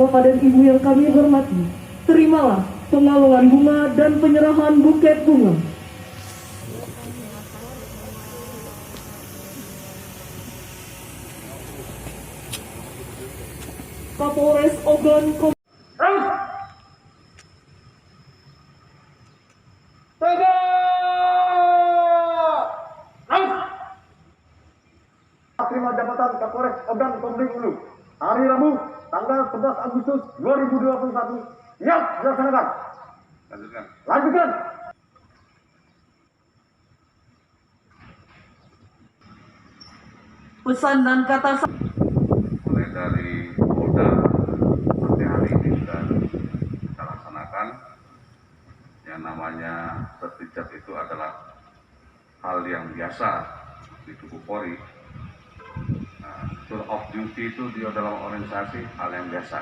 Bapak dan Ibu yang kami hormati, terimalah pengalungan bunga dan penyerahan buket bunga. Kapolres Ogan terima jabatan Kapolres Ogan Komering Ulu hari Rabu tanggal 11 Agustus 2021. Siap dilaksanakan. Lanjutkan. pesan dan kata Mulai dari Polda sampai hari ini sudah kita laksanakan. Yang namanya sertijab itu adalah hal yang biasa di tubuh Polri. Tour of duty itu dia dalam organisasi hal yang biasa.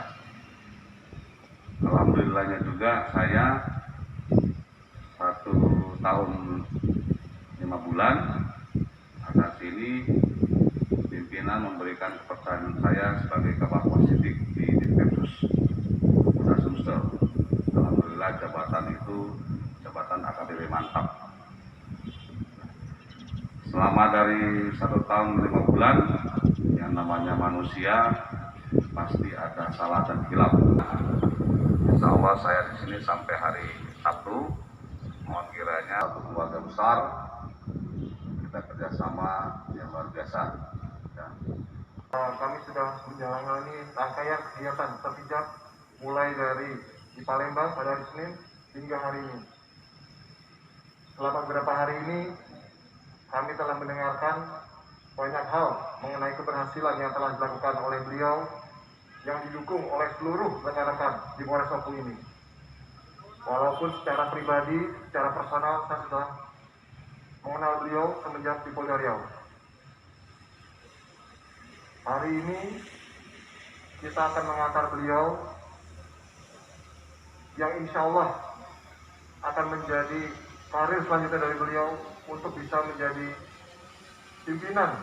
Alhamdulillahnya juga saya 1 tahun 5 bulan atas ini pimpinan memberikan kepercayaan saya sebagai Kabak Sidik di Ditkepsus Polda Sumsel. Alhamdulillah jabatan itu jabatan AKBP mantap. Selama dari 1 tahun 5 bulan, yang namanya manusia pasti ada salah dan hilaf. Insya Allah saya di sini sampai hari Sabtu. Mohon kiranya satu keluarga besar kita kerjasama yang luar biasa. Ya. Kami sudah menjalani rangkaian kegiatan sertijab mulai dari di Palembang pada hari Senin hingga hari ini. Selama beberapa hari ini kami telah mendengarkan banyak hal mengenai keberhasilan yang telah dilakukan oleh beliau yang didukung oleh seluruh rekan-rekan di Polres Oku ini. Walaupun secara pribadi, secara personal saya sudah mengenal beliau semenjak di Polda Riau. Hari ini kita akan mengantar beliau yang insya Allah akan menjadi karir selanjutnya dari beliau untuk bisa menjadi pimpinan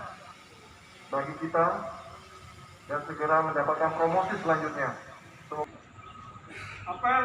bagi kita dan segera mendapatkan promosi selanjutnya. Apel